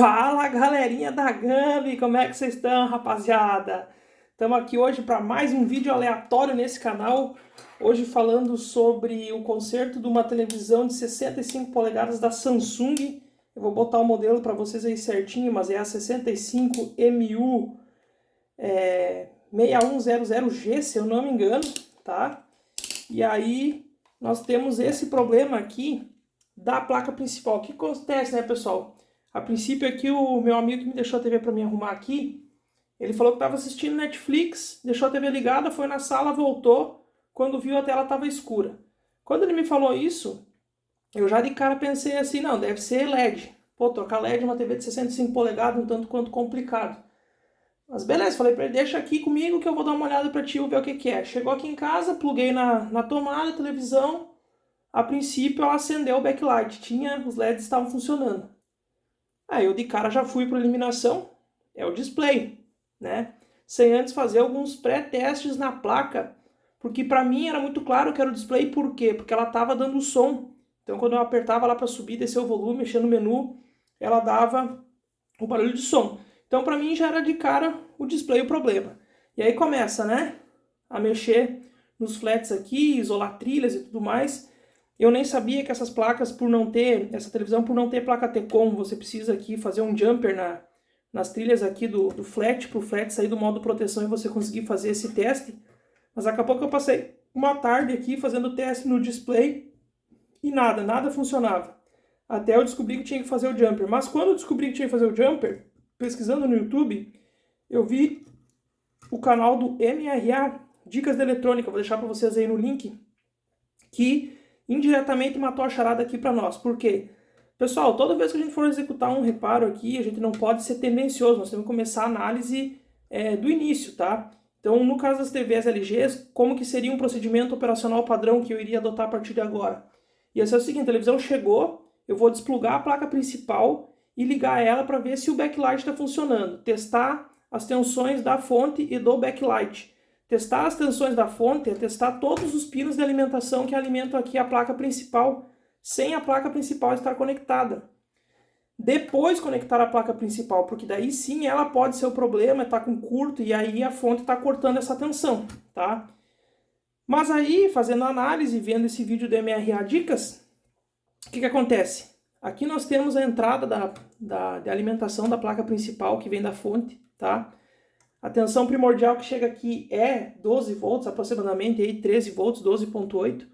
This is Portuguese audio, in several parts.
Fala, galerinha da Gambi, como é que vocês estão, rapaziada? Estamos aqui hoje para mais um vídeo aleatório nesse canal. Hoje falando sobre o conserto de uma televisão de 65 polegadas da Samsung. Eu vou botar o modelo para vocês aí certinho, mas é a 65MU 6100G, se eu não me engano, tá? E aí nós temos esse problema aqui da placa principal. O que acontece, né, pessoal? A princípio aqui o meu amigo que me deixou a TV para me arrumar aqui, ele falou que estava assistindo Netflix, deixou a TV ligada, foi na sala, voltou, quando viu a tela estava escura. Quando ele me falou isso, eu já de cara pensei assim, não, deve ser LED. Pô, trocar LED numa TV de 65 polegadas um tanto quanto complicado. Mas beleza, falei para ele, deixa aqui comigo que eu vou dar uma olhada para ti, ver o que é. Chegou aqui em casa, pluguei na tomada, televisão, a princípio ela acendeu o backlight, os LEDs estavam funcionando. Aí eu de cara já fui para eliminação, é o display, né? Sem antes fazer alguns pré-testes na placa, porque para mim era muito claro que era o display, por quê? Porque ela estava dando som. Então quando eu apertava lá para subir, descer o volume, mexer no menu, ela dava o barulho de som. Então para mim já era de cara o display o problema. E aí começa, né, a mexer nos flats aqui, isolar trilhas e tudo mais. Eu nem sabia que essas placas, essa televisão por não ter placa T-Com, você precisa aqui fazer um jumper nas trilhas aqui do flat, para o flat sair do modo proteção e você conseguir fazer esse teste. Mas daqui a pouco eu passei uma tarde aqui fazendo teste no display e nada funcionava. Até eu descobri que tinha que fazer o jumper. Mas quando eu descobri que tinha que fazer o jumper, pesquisando no YouTube, eu vi o canal do MRA, Dicas de Eletrônica, vou deixar para vocês aí no link, que indiretamente matou a charada aqui para nós. Por quê? Pessoal, toda vez que a gente for executar um reparo aqui, a gente não pode ser tendencioso, nós temos que começar a análise do início, tá? Então, no caso das TVs LGs, como que seria um procedimento operacional padrão que eu iria adotar a partir de agora? Ia ser o seguinte, a televisão chegou, eu vou desplugar a placa principal e ligar ela para ver se o backlight está funcionando. Testar as tensões da fonte e do backlight. Testar as tensões da fonte é testar todos os pinos de alimentação que alimentam aqui a placa principal, sem a placa principal estar conectada. Depois conectar a placa principal, porque daí sim ela pode ser o problema, está com curto e aí a fonte está cortando essa tensão, tá? Mas aí, fazendo a análise, vendo esse vídeo do MRA Dicas, o que acontece? Aqui nós temos a entrada de alimentação da placa principal, que vem da fonte, tá? A tensão primordial que chega aqui é 12 volts, aproximadamente aí 13 volts, 12.8.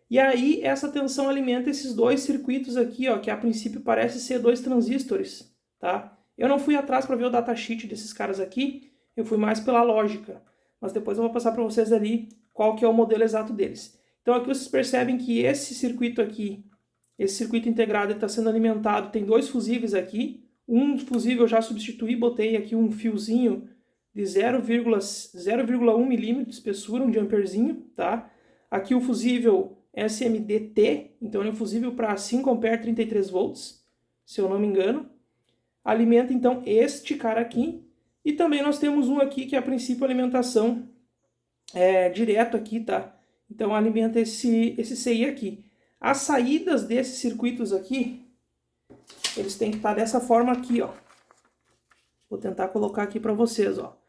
E aí essa tensão alimenta esses dois circuitos aqui, ó, que a princípio parece ser dois transistores, tá? Eu não fui atrás para ver o datasheet desses caras aqui, eu fui mais pela lógica. Mas depois eu vou passar para vocês ali qual que é o modelo exato deles. Então aqui vocês percebem que esse circuito aqui, esse circuito integrado está sendo alimentado, tem dois fusíveis aqui. Um fusível eu já substituí, botei aqui um fiozinho de 0,1 milímetro de espessura, um jumperzinho, tá? Aqui o fusível SMD-T, então ele é um fusível para 5 ampere 33 volts, se eu não me engano. Alimenta então este cara aqui. E também nós temos um aqui que é a princípio alimentação direto aqui, tá? Então alimenta esse CI aqui. As saídas desses circuitos aqui, eles têm que estar dessa forma aqui, ó. Vou tentar colocar aqui para vocês, ó.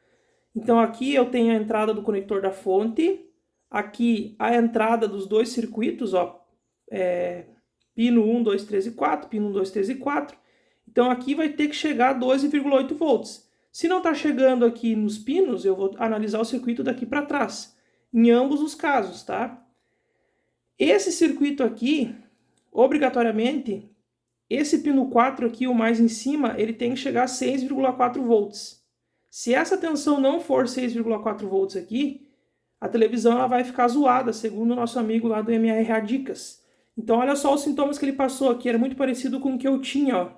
Então aqui eu tenho a entrada do conector da fonte, aqui a entrada dos dois circuitos, ó, pino 1, 2, 3 e 4, pino 1, 2, 3 e 4. Então aqui vai ter que chegar a 12,8 volts. Se não está chegando aqui nos pinos, eu vou analisar o circuito daqui para trás, em ambos os casos, tá? Esse circuito aqui, obrigatoriamente, esse pino 4 aqui, o mais em cima, ele tem que chegar a 6,4 volts. Se essa tensão não for 6,4 volts aqui, a televisão ela vai ficar zoada, segundo o nosso amigo lá do MRA Dicas. Então olha só os sintomas que ele passou aqui, era muito parecido com o que eu tinha, ó.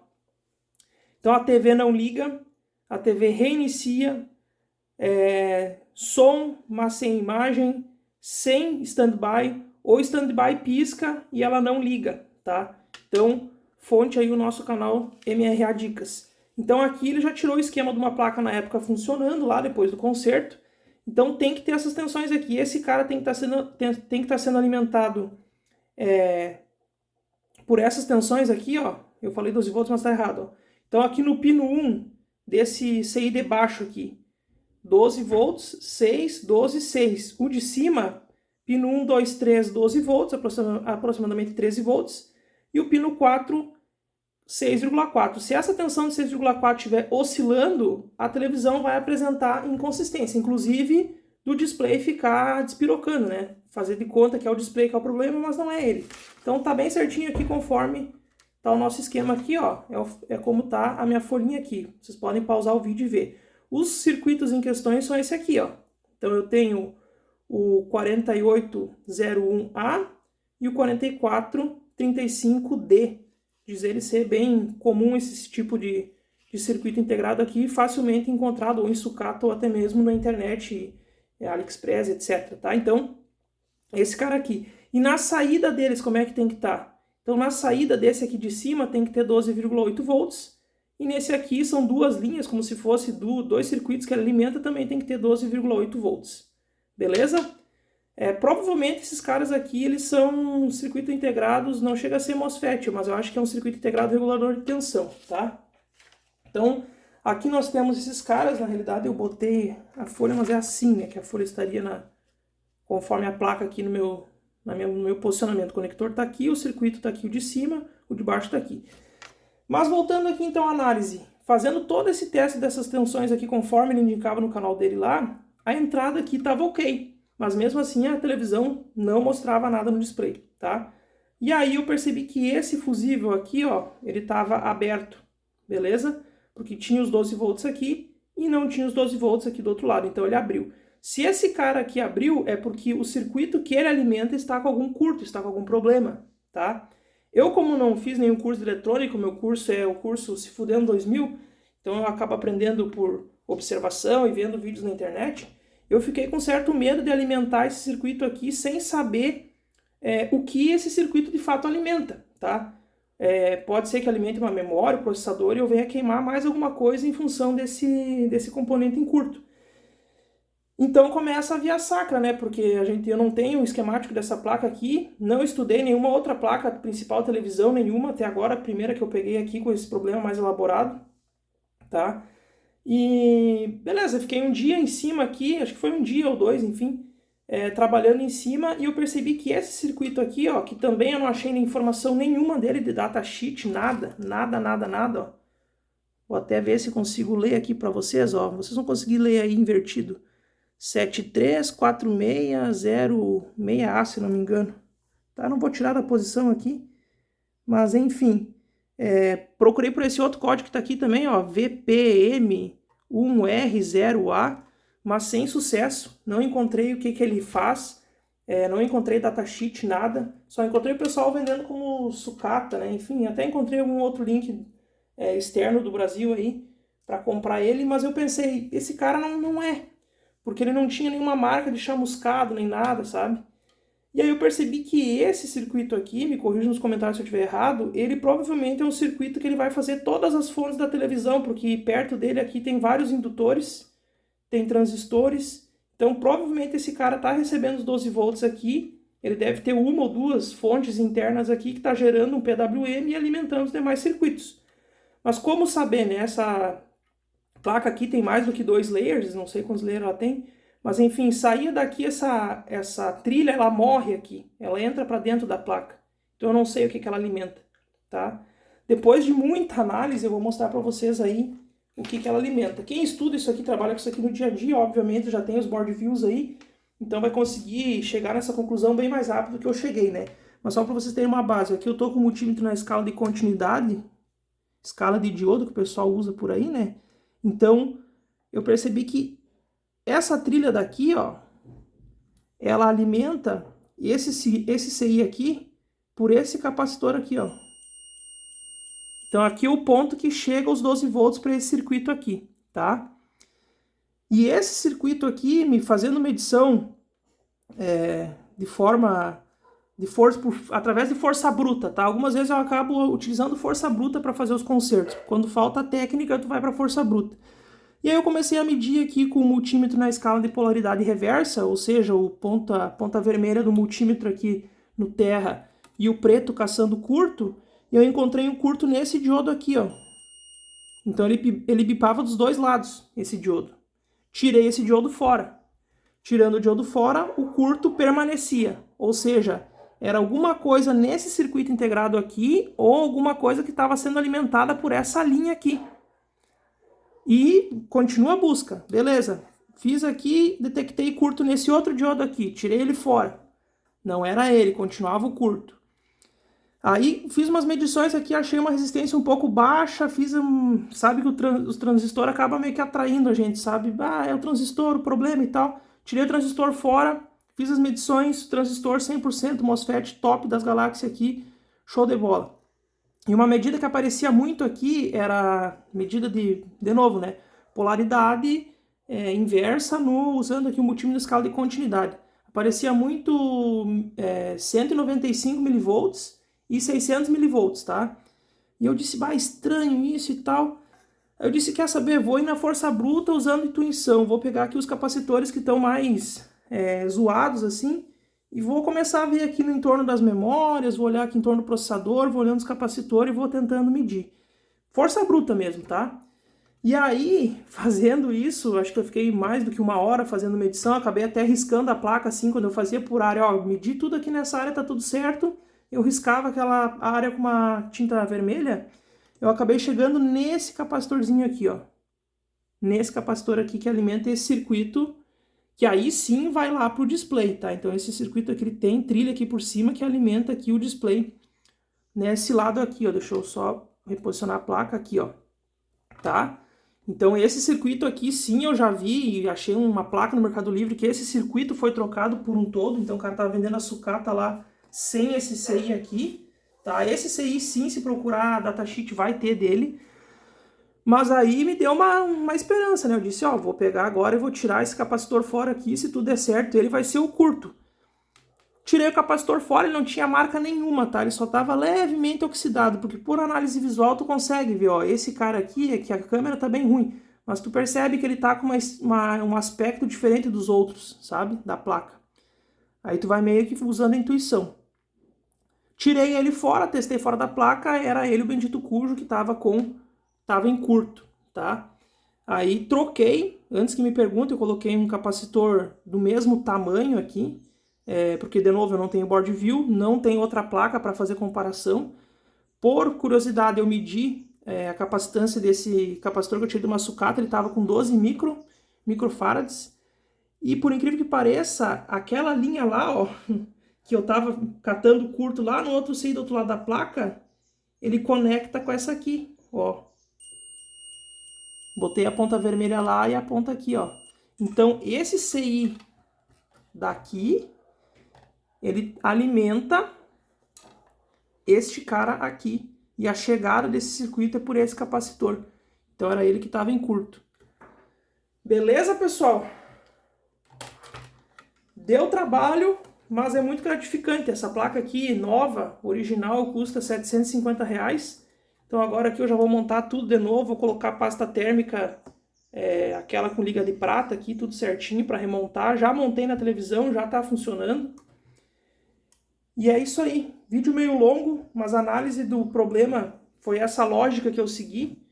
Então a TV não liga, a TV reinicia, som, mas sem imagem, sem standby, ou standby pisca e ela não liga, tá? Então, fonte aí o nosso canal MRA Dicas. Então aqui ele já tirou o esquema de uma placa na época funcionando lá depois do conserto. Então tem que ter essas tensões aqui. Esse cara tem que estar sendo alimentado por essas tensões aqui, ó. Eu falei 12 volts, mas está errado, ó. Então aqui no pino 1 desse CI de baixo aqui, 12 volts, 6, 12, 6. O de cima, pino 1, 2, 3, 12 volts, aproximadamente 13 volts. E o pino 4, 6,4. Se essa tensão de 6,4 estiver oscilando, a televisão vai apresentar inconsistência, inclusive do display ficar despirocando, né? Fazer de conta que é o display que é o problema, mas não é ele. Então tá bem certinho aqui conforme tá o nosso esquema aqui, ó. É como tá a minha folhinha aqui. Vocês podem pausar o vídeo e ver. Os circuitos em questões são esse aqui, ó. Então eu tenho o 4801A e o 4435D. Diz ele ser bem comum esse tipo de circuito integrado aqui, facilmente encontrado ou em sucata ou até mesmo na internet, AliExpress, etc. Tá? Então, esse cara aqui. E na saída deles, como é que tem que estar? Então, na saída desse aqui de cima tem que ter 12,8 volts. E nesse aqui são duas linhas, como se fosse dois circuitos que ele alimenta, também tem que ter 12,8 volts. Beleza? Provavelmente esses caras aqui, eles são circuito integrados, não chega a ser MOSFET, mas eu acho que é um circuito integrado regulador de tensão, tá? Então, aqui nós temos esses caras, na realidade eu botei a folha, mas é assim, né? Que a folha estaria conforme a placa aqui no meu posicionamento. O conector está aqui, o circuito está aqui, o de cima, o de baixo está aqui. Mas voltando aqui então à análise, fazendo todo esse teste dessas tensões aqui conforme ele indicava no canal dele lá, a entrada aqui estava ok, mas mesmo assim a televisão não mostrava nada no display, tá? E aí eu percebi que esse fusível aqui, ó, ele estava aberto, beleza? Porque tinha os 12 volts aqui e não tinha os 12 volts aqui do outro lado, então ele abriu. Se esse cara aqui abriu, é porque o circuito que ele alimenta está com algum curto, está com algum problema, tá? Eu, como não fiz nenhum curso de eletrônico, meu curso é o curso Se Fudendo 2000, então eu acabo aprendendo por observação e vendo vídeos na internet. Eu fiquei com certo medo de alimentar esse circuito aqui sem saber o que esse circuito de fato alimenta, tá? Pode ser que alimente uma memória, um processador, e eu venha queimar mais alguma coisa em função desse componente em curto. Então começa a via sacra, né? Porque eu não tenho um esquemático dessa placa aqui, não estudei nenhuma outra placa principal televisão, nenhuma até agora, a primeira que eu peguei aqui com esse problema mais elaborado, tá? E beleza, fiquei um dia em cima aqui, acho que foi um dia ou dois, enfim, trabalhando em cima, e eu percebi que esse circuito aqui, ó, que também eu não achei informação nenhuma dele de datasheet, nada, ó. Vou até ver se consigo ler aqui para vocês, ó, vocês vão conseguir ler aí invertido. 7346006A, se não me engano. Tá? Não vou tirar da posição aqui, mas enfim. Procurei por esse outro código que está aqui também, ó, VPM1R0A, mas sem sucesso. Não encontrei o que ele faz, não encontrei datasheet, nada. Só encontrei o pessoal vendendo como sucata, né? Enfim, até encontrei algum outro link externo do Brasil aí para comprar ele, mas eu pensei, esse cara não é. Porque ele não tinha nenhuma marca de chamuscado, nem nada, sabe? E aí eu percebi que esse circuito aqui, me corrija nos comentários se eu estiver errado, ele provavelmente é um circuito que ele vai fazer todas as fontes da televisão, porque perto dele aqui tem vários indutores, tem transistores, então provavelmente esse cara está recebendo os 12 volts aqui, ele deve ter uma ou duas fontes internas aqui que está gerando um PWM e alimentando os demais circuitos. Mas como saber, né? Essa placa aqui tem mais do que 2 layers, não sei quantos layers ela tem, mas enfim, saía daqui essa trilha, ela morre aqui, ela entra para dentro da placa, então eu não sei o que ela alimenta, tá? Depois de muita análise eu vou mostrar para vocês aí o que ela alimenta. Quem estuda isso aqui, trabalha com isso aqui no dia a dia, obviamente já tem os board views aí, então vai conseguir chegar nessa conclusão bem mais rápido do que eu cheguei, né? Mas só para vocês terem uma base, aqui eu tô com o multímetro na escala de continuidade, escala de diodo que o pessoal usa por aí, né? Então, eu percebi que essa trilha daqui, ó, ela alimenta esse CI aqui por esse capacitor aqui, ó. Então, aqui é o ponto que chega os 12 volts para esse circuito aqui, tá? E esse circuito aqui, me fazendo medição através de força bruta, tá? Algumas vezes eu acabo utilizando força bruta para fazer os concertos. Quando falta técnica, tu vai para força bruta. E aí eu comecei a medir aqui com o multímetro na escala de polaridade reversa, ou seja, ponta vermelha do multímetro aqui no terra e o preto caçando curto, e eu encontrei um curto nesse diodo aqui, ó. Então ele bipava dos dois lados, esse diodo. Tirei esse diodo fora. Tirando o diodo fora, o curto permanecia. Ou seja, era alguma coisa nesse circuito integrado aqui ou alguma coisa que estava sendo alimentada por essa linha aqui. E continua a busca. Beleza. Fiz aqui, detectei curto nesse outro diodo aqui. Tirei ele fora. Não era ele, continuava o curto. Aí fiz umas medições aqui, achei uma resistência um pouco baixa, sabe que os transistores acabam meio que atraindo a gente, sabe? Ah, é o transistor, o problema e tal. Tirei o transistor fora, fiz as medições, transistor 100%, MOSFET top das galáxias aqui, show de bola. E uma medida que aparecia muito aqui era medida de novo, né? Polaridade inversa usando aqui o multímetro de escala de continuidade. Aparecia muito 195 milivolts e 600 milivolts, tá? E eu disse, bah, estranho isso e tal. Eu disse, quer saber, vou ir na força bruta usando intuição. Vou pegar aqui os capacitores que estão mais zoados, assim, e vou começar a ver aqui no entorno das memórias, vou olhar aqui em torno do processador, vou olhando os capacitores e vou tentando medir. Força bruta mesmo, tá? E aí, fazendo isso, acho que eu fiquei mais do que 1 hora fazendo medição, acabei até riscando a placa assim, quando eu fazia por área, ó, medi tudo aqui nessa área, tá tudo certo, eu riscava aquela área com uma tinta vermelha, eu acabei chegando nesse capacitorzinho aqui, ó, nesse capacitor aqui que alimenta esse circuito, que aí sim vai lá pro display, tá? Então esse circuito aqui, ele tem trilha aqui por cima que alimenta aqui o display, nesse lado aqui, ó, deixa eu só reposicionar a placa aqui, ó, tá? Então esse circuito aqui sim eu já vi e achei uma placa no Mercado Livre que esse circuito foi trocado por um todo, então o cara tava vendendo a sucata lá sem esse CI aqui, tá? Esse CI sim, se procurar a datasheet vai ter dele, mas aí me deu uma esperança, né? Eu disse, ó, vou pegar agora e vou tirar esse capacitor fora aqui, se tudo der certo ele vai ser o curto. Tirei o capacitor fora, ele não tinha marca nenhuma, tá? Ele só estava levemente oxidado, porque por análise visual tu consegue ver, ó, esse cara aqui, é que a câmera tá bem ruim, mas tu percebe que ele tá com um aspecto diferente dos outros, sabe? Da placa. Aí tu vai meio que usando a intuição. Tirei ele fora, testei fora da placa, era ele o bendito cujo que tava em curto, tá? Aí troquei, antes que me perguntem, eu coloquei um capacitor do mesmo tamanho aqui, porque de novo eu não tenho board view, não tem outra placa para fazer comparação. Por curiosidade eu medi a capacitância desse capacitor que eu tirei de uma sucata, ele estava com 12 microfarads, e por incrível que pareça, aquela linha lá, ó, que eu estava catando curto lá no outro CI do outro lado da placa, ele conecta com essa aqui, ó. Botei a ponta vermelha lá e a ponta aqui, ó. Então esse CI daqui, ele alimenta este cara aqui. E a chegada desse circuito é por esse capacitor. Então era ele que estava em curto. Beleza, pessoal? Deu trabalho, mas é muito gratificante. Essa placa aqui, nova, original, custa R$750. Então agora aqui eu já vou montar tudo de novo. Vou colocar a pasta térmica, aquela com liga de prata aqui, tudo certinho para remontar. Já montei na televisão, já está funcionando. E é isso aí, vídeo meio longo, mas a análise do problema foi essa lógica que eu segui.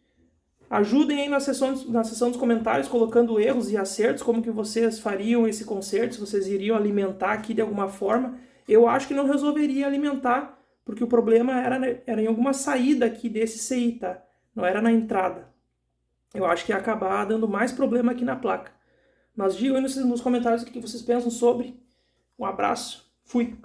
Ajudem aí na seção dos comentários colocando erros e acertos, como que vocês fariam esse conserto, se vocês iriam alimentar aqui de alguma forma. Eu acho que não resolveria alimentar, porque o problema era em alguma saída aqui desse CI, tá? Não era na entrada. Eu acho que ia acabar dando mais problema aqui na placa. Mas digam aí nos comentários o que vocês pensam sobre. Um abraço, fui!